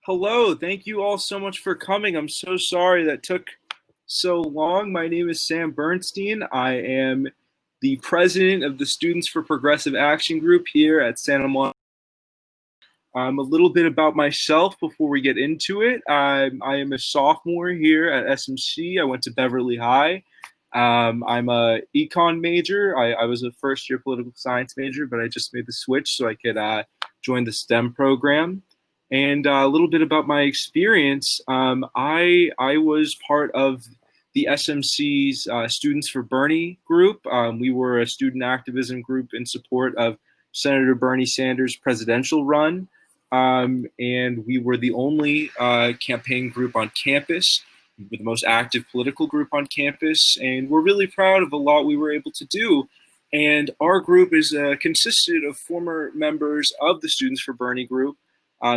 Hello, thank you all so much for coming. I'm so sorry that took so long. My name is Sam Bernstein. I am the president of the Students for Progressive Action Group here at Santa Monica. A little bit about myself before we get into it. I am a sophomore here at SMC. I went to Beverly High. I'm a econ major. I was a first year political science major, but I just made the switch so I could join the STEM program. And a little bit about my experience. I was part of the SMC's Students for Bernie group. We were a student activism group in support of Senator Bernie Sanders' presidential run. And we were the only campaign group on campus. We were the most active political group on campus, and we're really proud of a lot we were able to do. And our group is consisted of former members of the Students for Bernie group.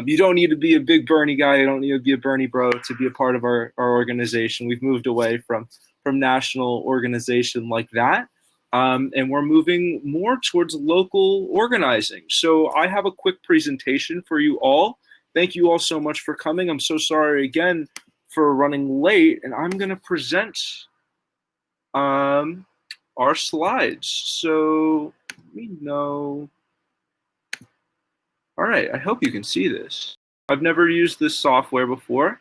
You don't need to be a big Bernie guy. You don't need to be a Bernie bro to be a part of our organization. We've moved away from national organization like that. And we're moving more towards local organizing. So I have a quick presentation for you all. Thank you all so much for coming. I'm so sorry again for running late, and I'm going to present our slides. So we know. All right, I hope you can see this. I've never used this software before.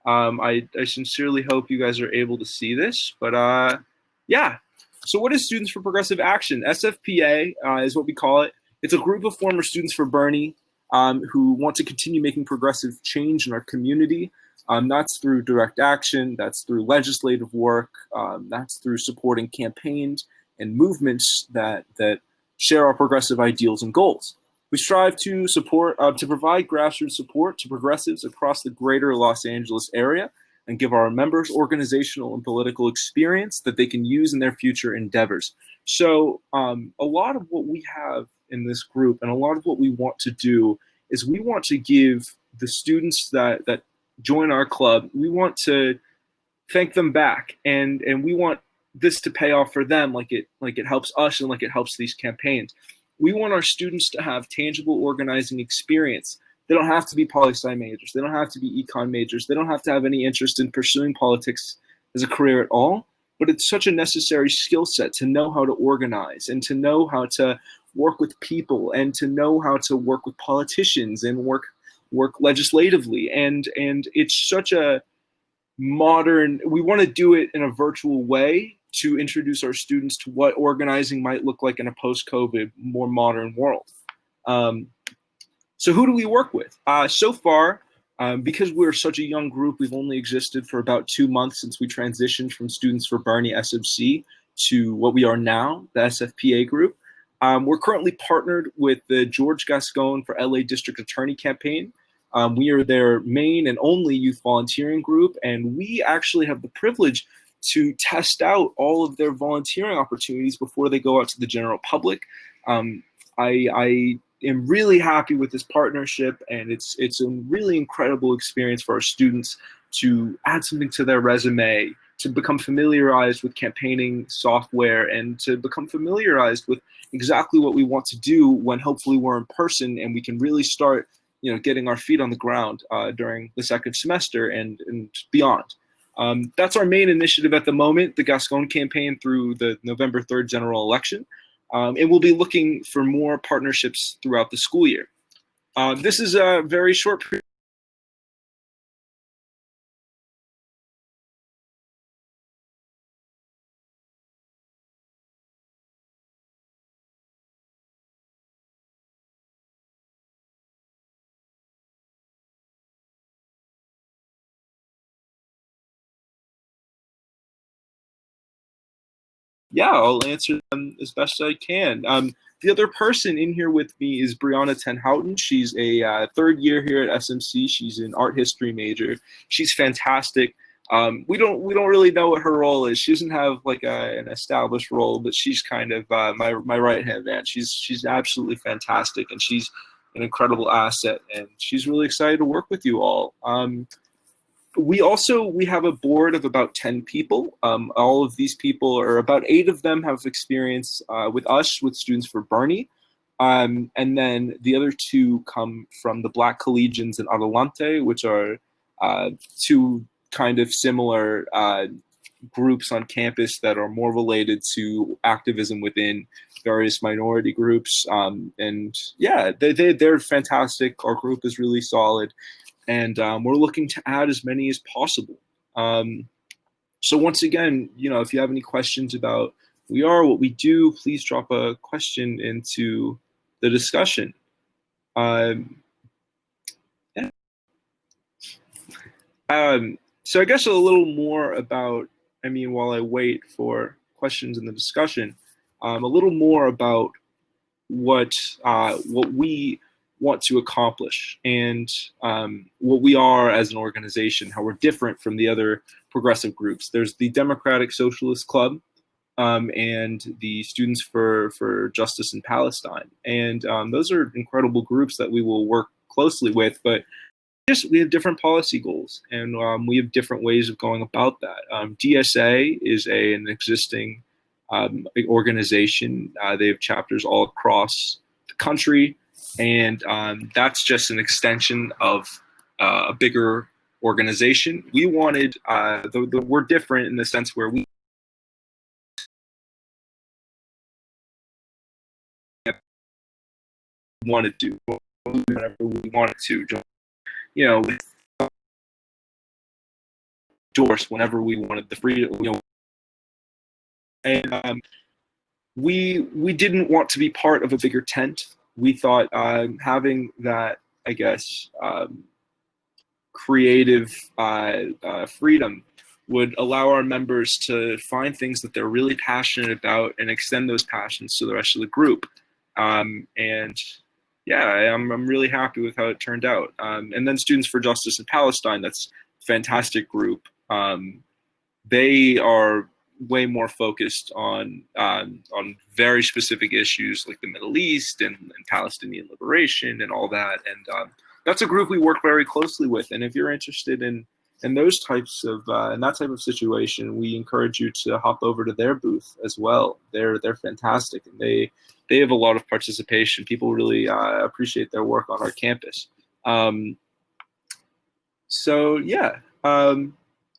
I sincerely hope you guys are able to see this, but yeah. So what is Students for Progressive Action? SFPA is what we call it. It's a group of former students for Bernie who want to continue making progressive change in our community. That's through direct action, that's through legislative work, that's through supporting campaigns and movements that share our progressive ideals and goals. We strive to provide grassroots support to progressives across the greater Los Angeles area and give our members organizational and political experience that they can use in their future endeavors. So a lot of what we have in this group and a lot of what we want to do is we want to give the students that join our club, we want to thank them back, and we want this to pay off for them like it helps us and like it helps these campaigns. We want our students to have tangible organizing experience. They don't have to be poli-sci majors. They don't have to be econ majors. They don't have to have any interest in pursuing politics as a career at all. But it's such a necessary skill set to know how to organize and to know how to work with people and to know how to work with politicians and work legislatively. And it's such a modern, we want to do it in a virtual way to introduce our students to what organizing might look like in a post-COVID, more modern world. So who do we work with? So far, because we're such a young group, we've only existed for about 2 months since we transitioned from Students for Bernie SMC to what we are now, the SFPA group. We're currently partnered with the George Gascon for LA District Attorney campaign. We are their main and only youth volunteering group, and we actually have the privilege to test out all of their volunteering opportunities before they go out to the general public. I am really happy with this partnership, and it's a really incredible experience for our students to add something to their resume, to become familiarized with campaigning software, and to become familiarized with exactly what we want to do when hopefully we're in person and we can really start getting our feet on the ground during the second semester and beyond. That's our main initiative at the moment, the Gascon campaign through the November 3rd general election. And we'll be looking for more partnerships throughout the school year. This is a very short period. Yeah, I'll answer them as best I can. The other person in here with me is Brianna Tenhouten. She's a third year here at SMC. She's an art history major. She's fantastic. We don't really know what her role is. She doesn't have like an established role, but she's kind of my right hand man. She's absolutely fantastic, and she's an incredible asset. And she's really excited to work with you all. We have a board of about 10 people. All of these people, or about 8 of them, have experience with us, with Students for Bernie. And then the other two come from the Black Collegians and Adelante, which are two kind of similar groups on campus that are more related to activism within various minority groups. And yeah, they're fantastic. Our group is really solid, and we're looking to add as many as possible. So once again, if you have any questions about who we are, what we do, please drop a question into the discussion. Yeah. So I guess a little more about, while I wait for questions in the discussion, a little more about what we want to accomplish and what we are as an organization, how we're different from the other progressive groups. There's the Democratic Socialist Club and the Students for Justice in Palestine. And those are incredible groups that we will work closely with, but we have different policy goals, and we have different ways of going about that. DSA is an existing organization. They have chapters all across the country, and that's just an extension of a bigger organization. We wanted, we're different in the sense where we wanted to, whenever we wanted to, endorse whenever we wanted the freedom, and we didn't want to be part of a bigger tent. We thought having that, I guess, creative freedom would allow our members to find things that they're really passionate about and extend those passions to the rest of the group. And yeah, I'm really happy with how it turned out. And then Students for Justice in Palestine, that's a fantastic group. They are way more focused on very specific issues like the Middle East and Palestinian liberation and all that. And that's a group we work very closely with. And if you're interested in those types of in that type of situation, we encourage you to hop over to their booth as well. They're fantastic, and they have a lot of participation. People really appreciate their work on our campus. So yeah.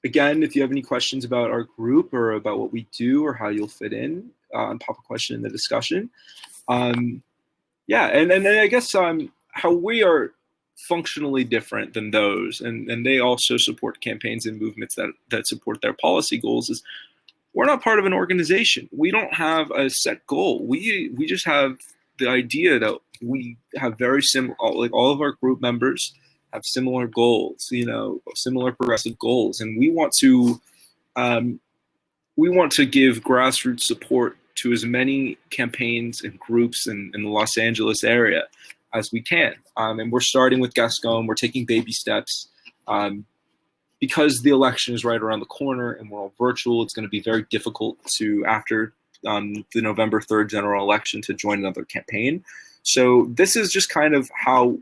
Again, if you have any questions about our group or about what we do or how you'll fit in, pop a question in the discussion. Yeah, and then I guess how we are functionally different than those, and they also support campaigns and movements that support their policy goals, is we're not part of an organization. We don't have a set goal. We just have the idea that we have very similar, like all of our group members have similar goals, similar progressive goals, and we want to give grassroots support to as many campaigns and groups in the Los Angeles area as we can. And we're starting with Gascon. We're taking baby steps. Because the election is right around the corner and we're all virtual, it's going to be very difficult to, after the November 3rd general election, to join another campaign. So this is just kind of how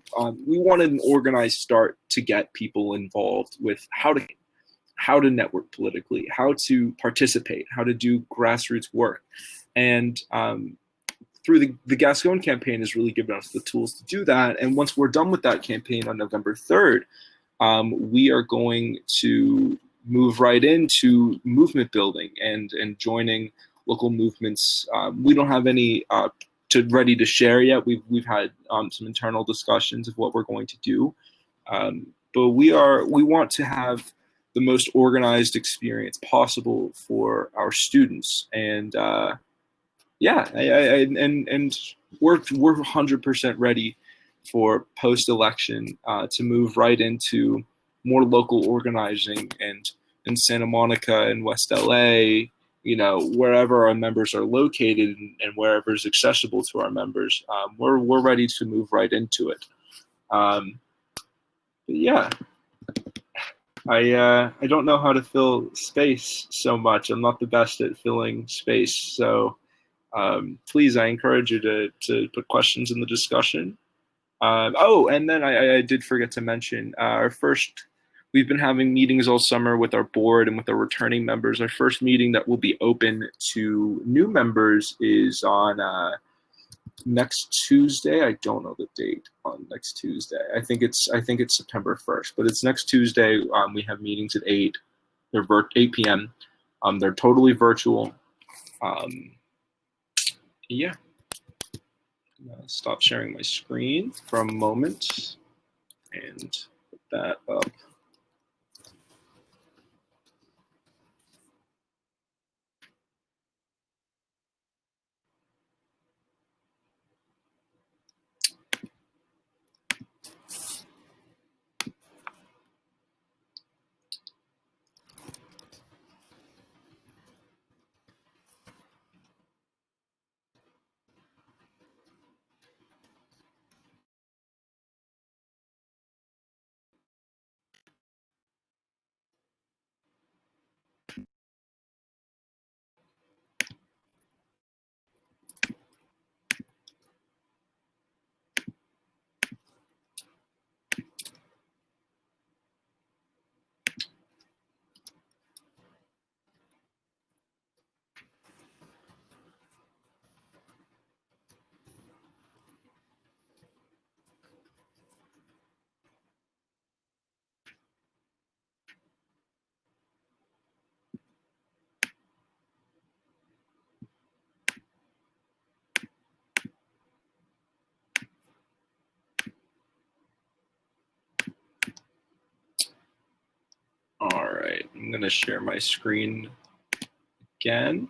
we wanted an organized start to get people involved with how to network politically, how to participate, how to do grassroots work. And through the Gascon campaign has really given us the tools to do that. And once we're done with that campaign on November 3rd, we are going to move right into movement building and joining local movements. We don't have any ready to share yet. We've had some internal discussions of what we're going to do, but we want to have the most organized experience possible for our students. And yeah, and we're 100% ready for post-election to move right into more local organizing and in Santa Monica and West LA, wherever our members are located and wherever is accessible to our members. We're ready to move right into it. But yeah, I don't know how to fill space so much. I'm not the best at filling space, so please, I encourage you to put questions in the discussion. And then I did forget to mention we've been having meetings all summer with our board and with our returning members. Our first meeting that will be open to new members is on next Tuesday. I don't know the date on next Tuesday. I think it's September 1st, but it's next Tuesday. We have meetings at 8. They're 8 p.m. They're totally virtual. Yeah. Stop sharing my screen for a moment and put that up. All right, I'm going to share my screen again.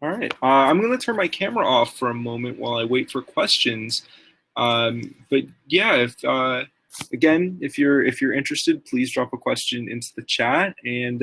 All right, I'm going to turn my camera off for a moment while I wait for questions. But yeah, if you're interested, please drop a question into the chat, and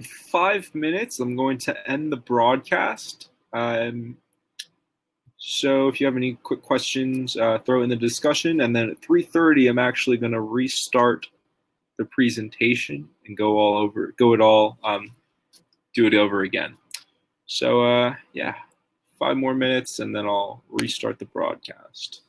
5 minutes, I'm going to end the broadcast. So if you have any quick questions, throw in the discussion. And then at 3:30, I'm actually going to restart the presentation and do it over again. So yeah, 5 more minutes, and then I'll restart the broadcast.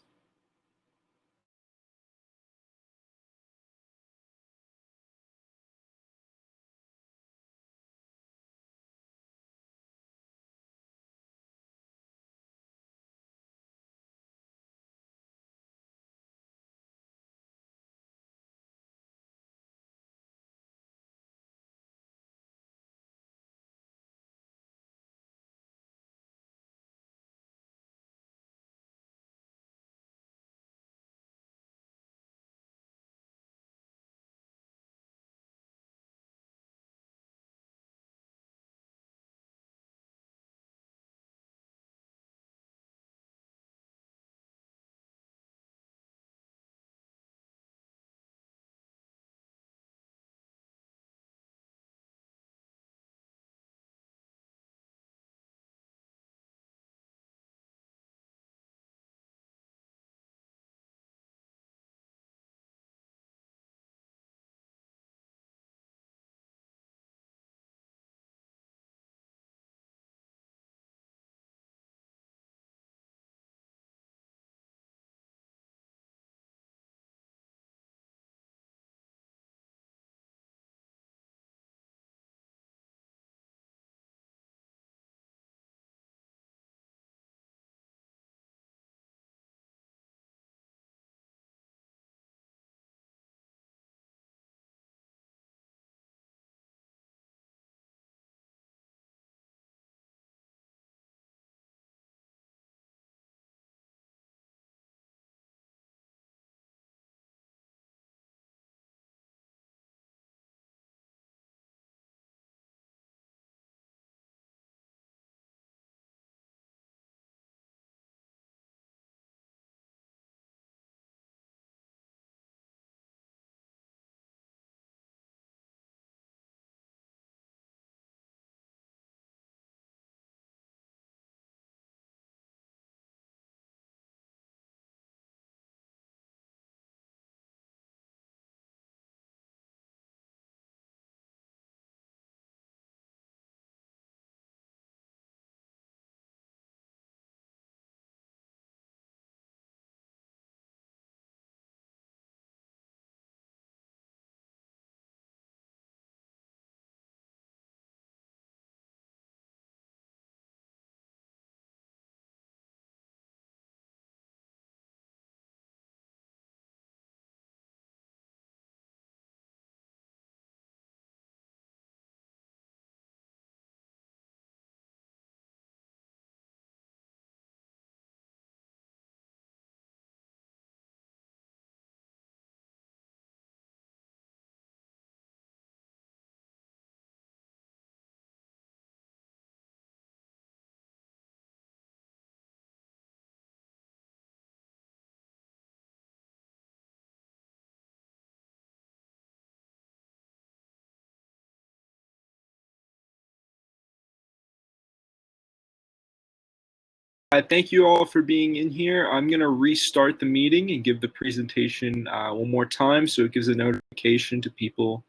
Thank you all for being in here. I'm going to restart the meeting and give the presentation one more time so it gives a notification to people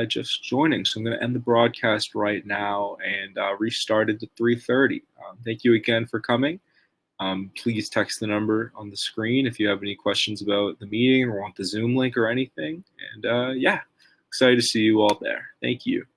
just joining. So I'm going to end the broadcast right now and restart it at 3:30. Thank you again for coming. Please text the number on the screen if you have any questions about the meeting or want the Zoom link or anything. And yeah, excited to see you all there. Thank you.